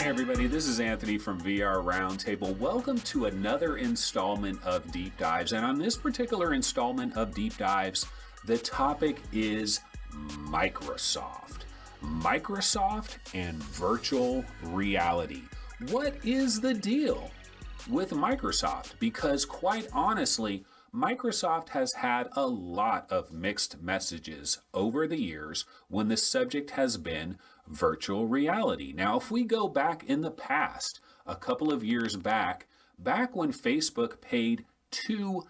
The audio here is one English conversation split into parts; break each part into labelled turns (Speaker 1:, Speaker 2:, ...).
Speaker 1: everybody, this is Anthony from VR Roundtable. Welcome to another installment of Deep Dives. And on this particular installment of Deep Dives, the topic is Microsoft. Microsoft and virtual reality. What is the deal with Microsoft? Because quite honestly, Microsoft has had a lot of mixed messages over the years when the subject has been virtual reality. Now, if we go back in the past, a couple of years back when Facebook paid $2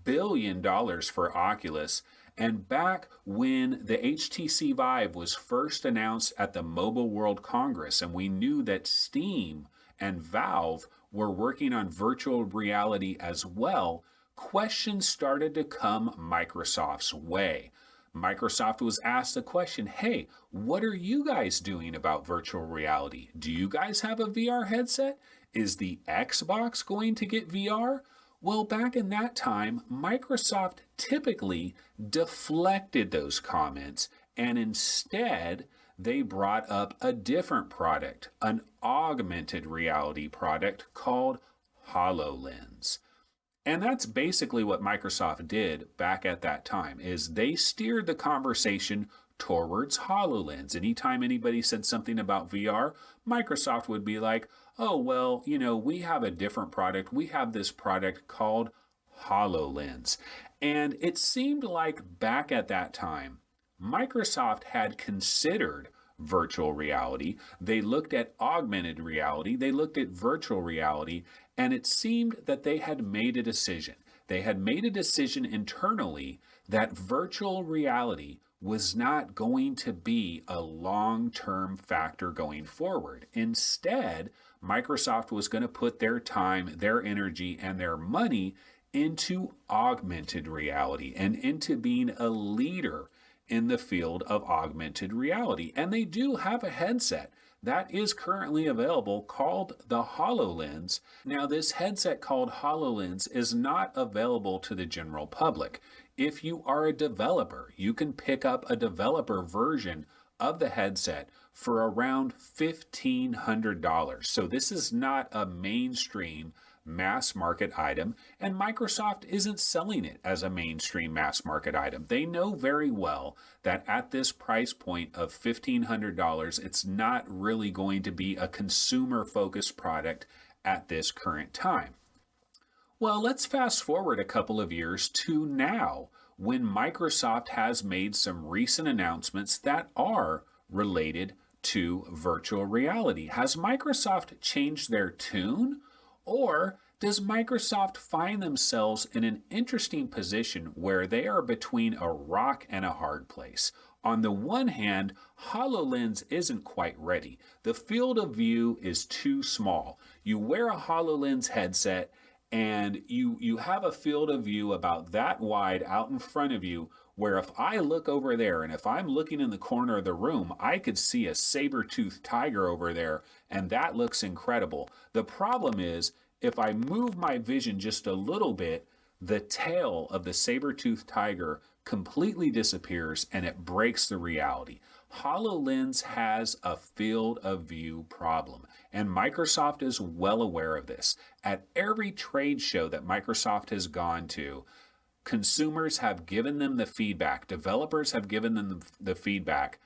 Speaker 1: billion for Oculus, and back when the HTC Vive was first announced at the Mobile World Congress, and we knew that Steam and Valve were working on virtual reality as well, questions started to come Microsoft's way. Microsoft was asked the question, hey, what are you guys doing about virtual reality? Do you guys have a VR headset? Is the Xbox going to get VR? Well, back in that time, Microsoft typically deflected those comments, and instead they brought up a different product, an augmented reality product called Hololens. And that's basically what Microsoft did back at that time, is they steered the conversation towards HoloLens. Anytime anybody said something about VR, Microsoft would be like, oh, well, we have a different product. We have this product called HoloLens. And it seemed like back at that time, Microsoft had considered virtual reality. They looked at augmented reality. They looked at virtual reality. And it seemed that they had made a decision. They had made a decision internally that virtual reality was not going to be a long-term factor going forward. Instead, Microsoft was going to put their time, their energy, and their money into augmented reality and into being a leader in the field of augmented reality. And they do have a headset that is currently available called the HoloLens. Now, this headset called HoloLens is not available to the general public. If you are a developer, you can pick up a developer version of the headset for around $1,500. So this is not a mainstream mass market item, and Microsoft isn't selling it as a mainstream mass market item. They know very well that at this price point of $1,500, it's not really going to be a consumer-focused product at this current time. Well, let's fast forward a couple of years to now, when Microsoft has made some recent announcements that are related to virtual reality. Has Microsoft changed their tune? Or does Microsoft find themselves in an interesting position where they are between a rock and a hard place? On the one hand, HoloLens isn't quite ready. The field of view is too small. You wear a HoloLens headset and you have a field of view about that wide out in front of you, where if I look over there and if I'm looking in the corner of the room, I could see a saber-toothed tiger over there, and that looks incredible. The problem is, if I move my vision just a little bit, the tail of the saber-toothed tiger completely disappears and it breaks the reality. HoloLens has a field of view problem, and Microsoft is well aware of this. At every trade show that Microsoft has gone to, consumers have given them the feedback, developers have given them the feedback,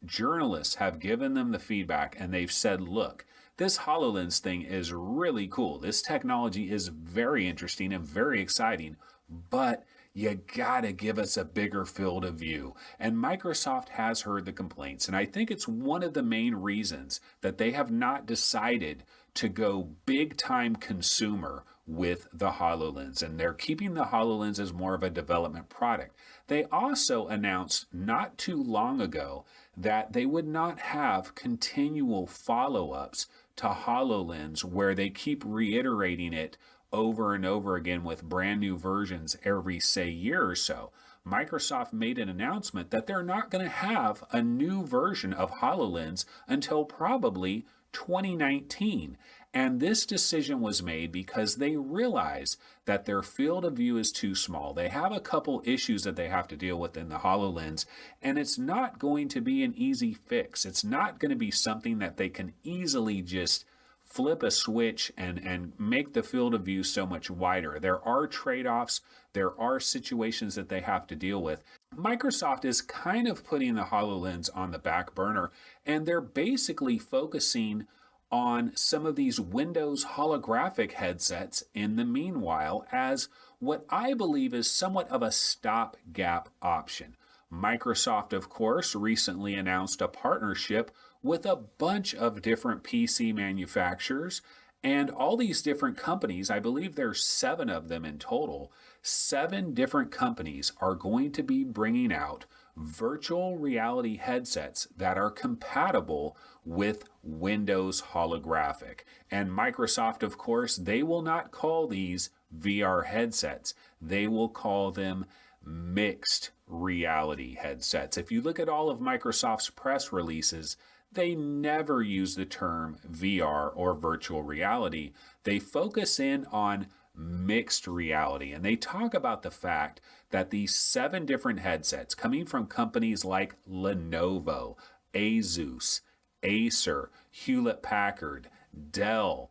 Speaker 1: journalists have given them the feedback, and they've said, look, this HoloLens thing is really cool. This technology is very interesting and very exciting, but you gotta give us a bigger field of view. And Microsoft has heard the complaints, and I think it's one of the main reasons that they have not decided to go big time consumer with the HoloLens, and they're keeping the HoloLens as more of a development product. They also announced not too long ago that they would not have continual follow-ups to HoloLens where they keep reiterating it over and over again with brand new versions every, say, year or so. Microsoft made an announcement that they're not going to have a new version of HoloLens until probably 2019. And this decision was made because they realize that their field of view is too small. They have a couple issues that they have to deal with in the HoloLens, and it's not going to be an easy fix. It's not going to be something that they can easily just flip a switch and make the field of view so much wider. There are trade-offs. There are situations that they have to deal with. Microsoft is kind of putting the HoloLens on the back burner, and they're basically focusing on some of these Windows holographic headsets in the meanwhile as what I believe is somewhat of a stopgap option. Microsoft, of course, recently announced a partnership with a bunch of different PC manufacturers, and all these different companies, I believe there's 7 of them in total, 7 different companies are going to be bringing out virtual reality headsets that are compatible with Windows holographic. And Microsoft, of course, they will not call these VR headsets. They will call them mixed reality headsets. If you look at all of Microsoft's press releases, they never use the term VR or virtual reality. They focus in on mixed reality, and they talk about the fact that these 7 different headsets coming from companies like Lenovo, Asus, Acer, Hewlett-Packard, Dell,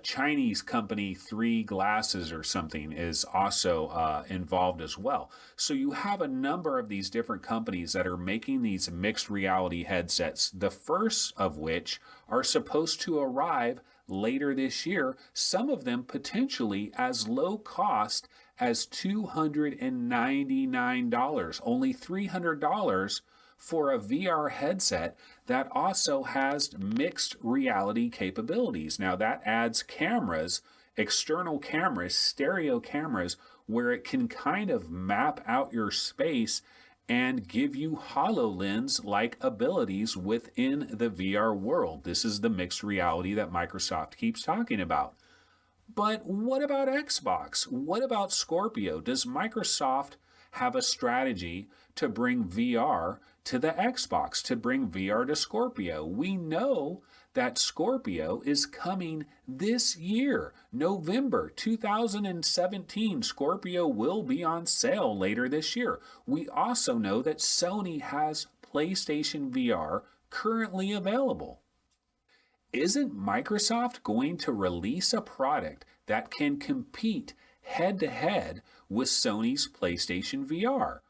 Speaker 1: Chinese company 3 Glasses or something is also involved as well. So you have a number of these different companies that are making these mixed reality headsets, the first of which are supposed to arrive later this year, some of them potentially as low cost as $299, only $300 for a VR headset that also has mixed reality capabilities. Now that adds cameras, external cameras, stereo cameras, where it can kind of map out your space and give you HoloLens-like abilities within the VR world. This is the mixed reality that Microsoft keeps talking about. But what about Xbox? What about Scorpio? Does Microsoft have a strategy to bring VR to the Xbox, to bring VR to Scorpio? We know that Scorpio is coming this year, November 2017. Scorpio will be on sale later this year. We also know that Sony has PlayStation VR currently available. Isn't Microsoft going to release a product that can compete head-to-head with Sony's PlayStation VR?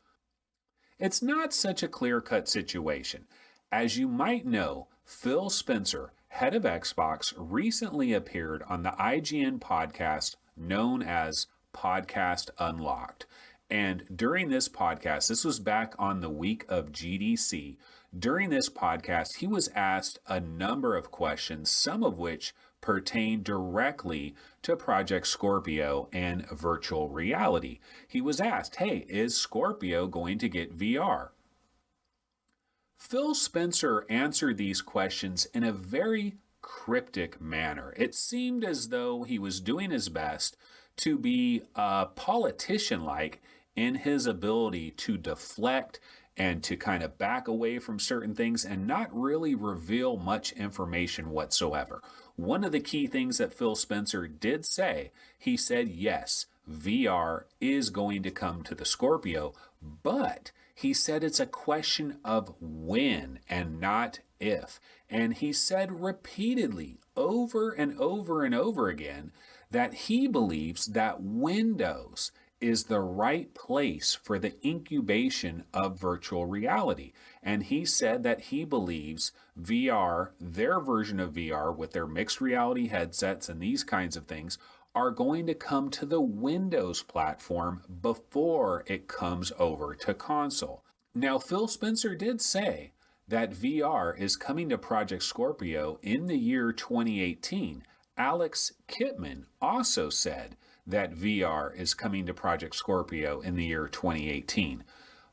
Speaker 1: It's not such a clear-cut situation. As you might know, Phil Spencer, head of Xbox, recently appeared on the IGN podcast known as Podcast Unlocked. And during this podcast, this was back on the week of GDC, during this podcast, he was asked a number of questions, some of which pertain directly to Project Scorpio and virtual reality. He was asked, hey, is Scorpio going to get VR? Phil Spencer answered these questions in a very cryptic manner. It seemed as though he was doing his best to be politician-like in his ability to deflect and to kind of back away from certain things and not really reveal much information whatsoever. One of the key things that Phil Spencer did say, he said, yes, VR is going to come to the Scorpio, but he said it's a question of when and not if. And he said repeatedly, over and over and over again, that he believes that Windows is the right place for the incubation of virtual reality. And he said that he believes VR, their version of VR with their mixed reality headsets and these kinds of things, are going to come to the Windows platform before it comes over to console. Now, Phil Spencer did say that VR is coming to Project Scorpio in the year 2018. Alex Kipman also said that VR is coming to Project Scorpio in the year 2018.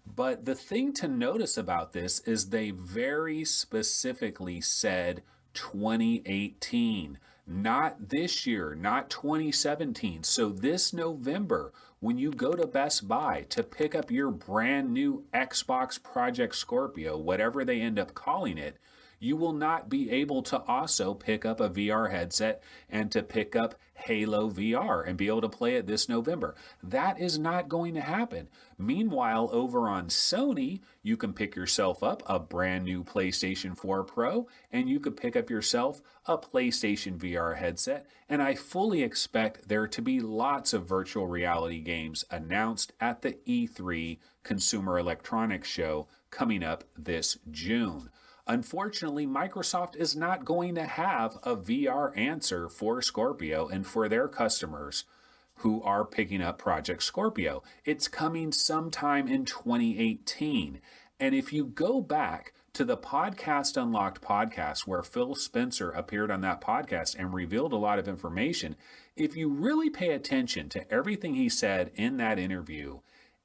Speaker 1: But the thing to notice about this is they very specifically said 2018, not this year, not 2017. So this November, when you go to Best Buy to pick up your brand new Xbox Project Scorpio, whatever they end up calling it, You will not be able to also pick up a VR headset and to pick up Halo VR and be able to play it this November. That is not going to happen. Meanwhile, over on Sony, you can pick yourself up a brand new PlayStation 4 Pro and you could pick up yourself a PlayStation VR headset. And I fully expect there to be lots of virtual reality games announced at the E3 Consumer Electronics Show coming up this June. Unfortunately, Microsoft is not going to have a VR answer for Scorpio and for their customers who are picking up Project Scorpio. It's coming sometime in 2018. And if you go back to the Podcast Unlocked podcast, where Phil Spencer appeared on that podcast and revealed a lot of information, if you really pay attention to everything he said in that interview,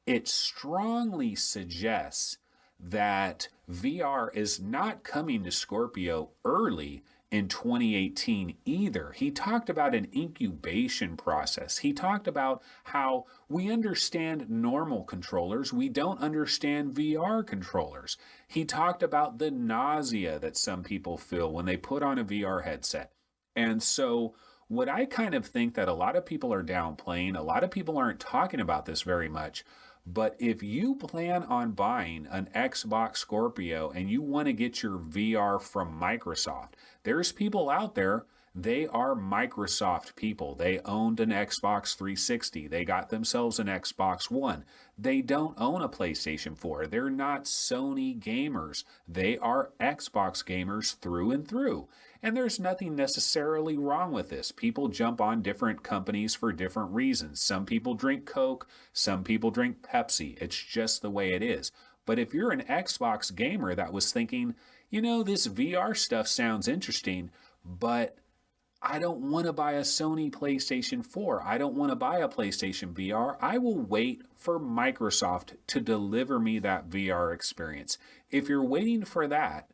Speaker 1: it strongly suggests that VR is not coming to Scorpio early in 2018 either. He talked about an incubation process. He talked about how we understand normal controllers, we don't understand VR controllers. He talked about the nausea that some people feel when they put on a VR headset. And so what I kind of think that a lot of people are downplaying, a lot of people aren't talking about this very much, but if you plan on buying an Xbox Scorpio and you want to get your VR from Microsoft, there's people out there, they are Microsoft people. They owned an Xbox 360. They got themselves an Xbox One. They don't own a PlayStation 4. They're not Sony gamers. They are Xbox gamers through and through. And there's nothing necessarily wrong with this. People jump on different companies for different reasons. Some people drink Coke, some people drink Pepsi. It's just the way it is. But if you're an Xbox gamer that was thinking, you know, this VR stuff sounds interesting, but I don't want to buy a Sony PlayStation 4. I don't want to buy a PlayStation VR. I will wait for Microsoft to deliver me that VR experience. If you're waiting for that,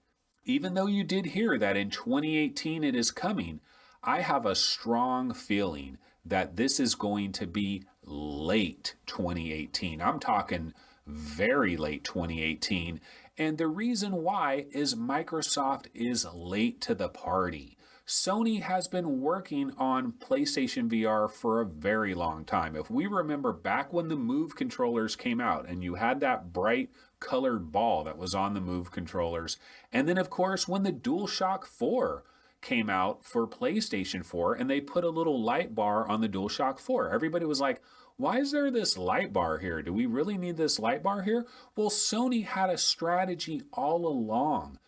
Speaker 1: even though you did hear that in 2018 it is coming, I have a strong feeling that this is going to be late 2018. I'm talking very late 2018. And the reason why is Microsoft is late to the party. Sony has been working on PlayStation VR for a very long time. If we remember back when the Move controllers came out and you had that bright colored ball that was on the Move controllers, and then of course when the DualShock 4 came out for PlayStation 4 and they put a little light bar on the DualShock 4, everybody was like, why is there this light bar here? Do we really need this light bar here? Well, Sony had a strategy all along.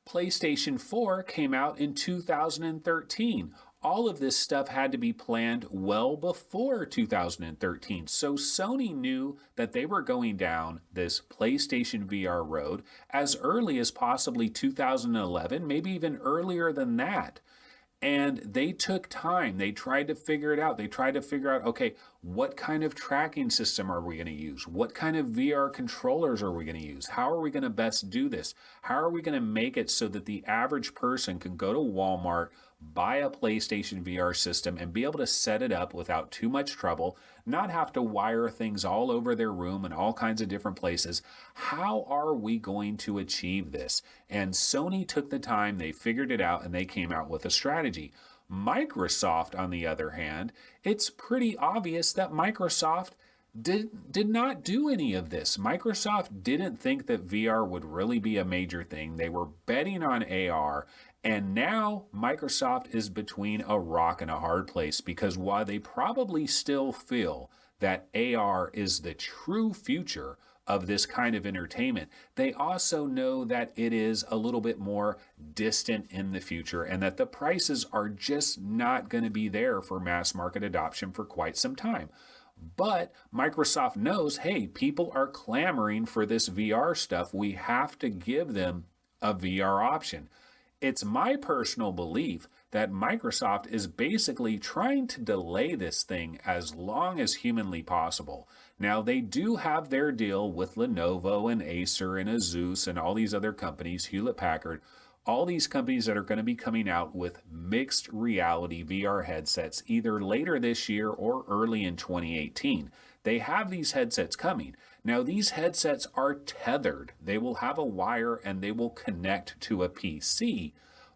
Speaker 1: PlayStation 4 came out in 2013. All of this stuff had to be planned well before 2013. So Sony knew that they were going down this PlayStation VR road as early as possibly 2011, maybe even earlier than that. And they took time. They tried to figure it out. They tried to figure out, okay, what kind of tracking system are we going to use? What kind of VR controllers are we going to use? How are we going to best do this? How are we going to make it so that the average person can go to Walmart, buy a PlayStation VR system and be able to set it up without too much trouble, not have to wire things all over their room and all kinds of different places? How are we going to achieve this? And Sony took the time, they figured it out, and they came out with a strategy. Microsoft, on the other hand, it's pretty obvious that Microsoft did not do any of this. Microsoft didn't think that VR would really be a major thing. They were betting on AR. And now Microsoft is between a rock and a hard place, because while they probably still feel that AR is the true future of this kind of entertainment, they also know that it is a little bit more distant in the future and that the prices are just not going to be there for mass market adoption for quite some time. But Microsoft knows, hey, people are clamoring for this VR stuff. We have to give them a VR option. It's my personal belief that Microsoft is basically trying to delay this thing as long as humanly possible. Now, they do have their deal with Lenovo and Acer and Asus and all these other companies, Hewlett-Packard, all these companies that are going to be coming out with mixed reality VR headsets either later this year or early in 2018. They have these headsets coming. Now, these headsets are tethered. They will have a wire and they will connect to a PC,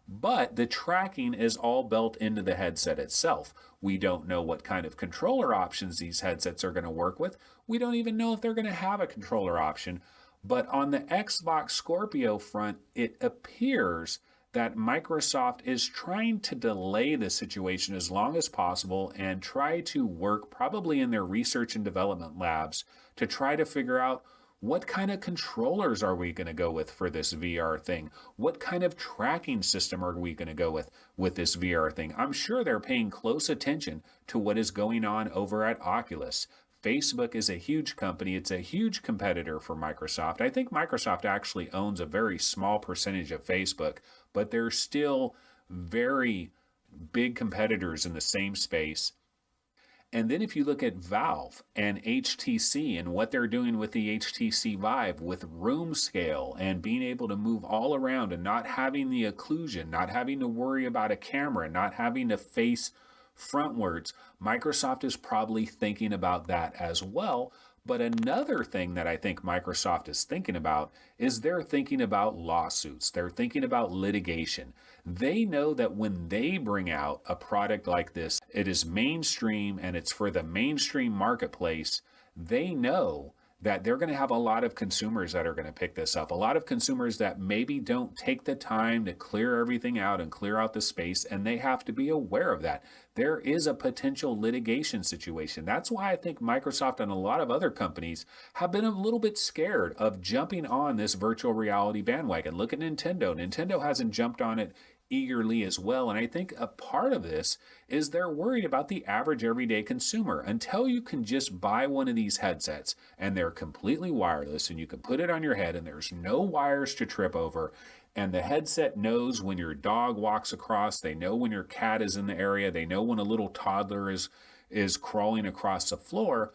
Speaker 1: but the tracking is all built into the headset itself. We don't know what kind of controller options these headsets are going to work with. We don't even know if they're going to have a controller option. But on the Xbox Scorpio front, it appears that Microsoft is trying to delay the situation as long as possible and try to work probably in their research and development labs to try to figure out what kind of controllers are we going to go with for this VR thing? What kind of tracking system are we going to go with this VR thing? I'm sure they're paying close attention to what is going on over at Oculus. Facebook is a huge company. It's a huge competitor for Microsoft. I think Microsoft actually owns a very small percentage of Facebook, but they're still very big competitors in the same space. And then if you look at Valve and HTC and what they're doing with the HTC Vive with room scale and being able to move all around and not having the occlusion, not having to worry about a camera, not having to face frontwards, Microsoft is probably thinking about that as well. But another thing that I think Microsoft is thinking about is they're thinking about lawsuits. They're thinking about litigation. They know that when they bring out a product like this, it is mainstream and it's for the mainstream marketplace. They know that they're going to have a lot of consumers that are going to pick this up. A lot of consumers that maybe don't take the time to clear everything out and clear out the space, and they have to be aware of that. There is a potential litigation situation. That's why I think Microsoft and a lot of other companies have been a little bit scared of jumping on this virtual reality bandwagon. Look at Nintendo. Nintendo hasn't jumped on it eagerly as well. And I think a part of this is they're worried about the average everyday consumer. Until you can just buy one of these headsets and they're completely wireless and you can put it on your head and there's no wires to trip over, and the headset knows when your dog walks across, they know when your cat is in the area, they know when a little toddler is crawling across the floor.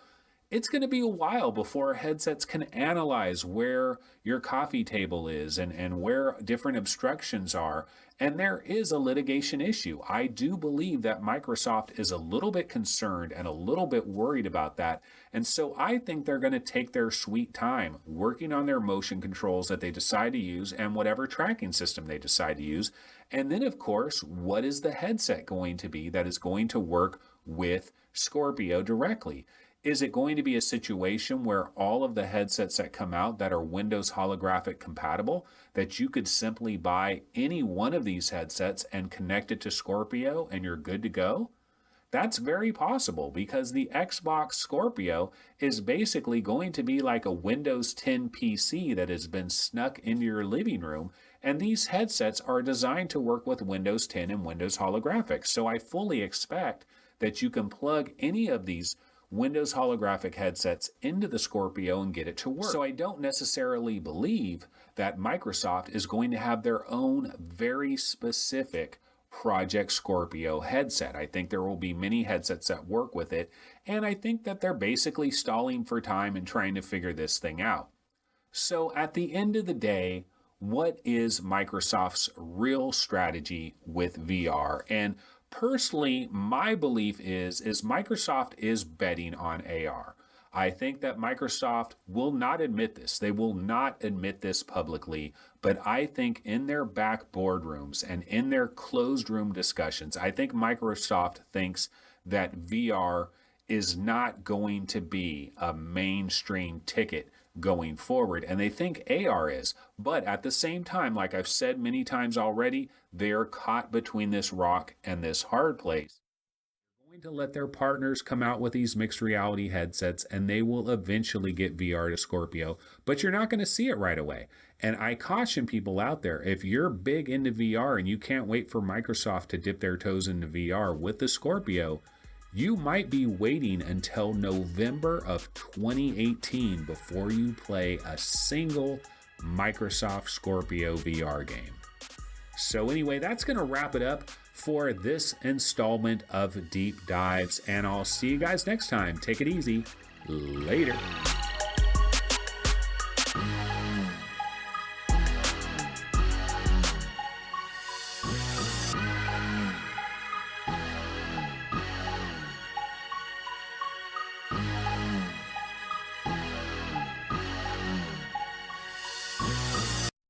Speaker 1: It's going to be a while before headsets can analyze where your coffee table is and where different obstructions are. And there is a litigation issue. I do believe that Microsoft is a little bit concerned and a little bit worried about that. And so I think they're going to take their sweet time working on their motion controls that they decide to use and whatever tracking system they decide to use. And then, of course, what is the headset going to be that is going to work with Scorpio directly? Is it going to be a situation where all of the headsets that come out that are Windows holographic compatible, that you could simply buy any one of these headsets and connect it to Scorpio and you're good to go? That's very possible because the Xbox Scorpio is basically going to be like a Windows 10 PC that has been snuck into your living room. And these headsets are designed to work with Windows 10 and Windows holographic. So I fully expect that you can plug any of these Windows holographic headsets into the Scorpio and get it to work. So I don't necessarily believe that Microsoft is going to have their own very specific Project Scorpio headset. I think there will be many headsets that work with it, and I think that they're basically stalling for time and trying to figure this thing out. So at the end of the day, what is Microsoft's real strategy with VR? And personally, my belief is Microsoft is betting on AR. I think that Microsoft will not admit this. They will not admit this publicly, but I think in their back boardrooms and in their closed room discussions, I think Microsoft thinks that VR is not going to be a mainstream ticket going forward, and they think AR is. But at the same time, like I've said many times already, they're caught between this rock and this hard place. They're going to let their partners come out with these mixed reality headsets, and they will eventually get VR to Scorpio, but you're not going to see it right away. And I caution people out there, if you're big into VR and you can't wait for Microsoft to dip their toes into VR with the Scorpio, you might be waiting until November of 2018 before you play a single Microsoft Scorpio VR game. So anyway, that's going to wrap it up for this installment of Deep Dives, and I'll see you guys next time. Take it easy. Later.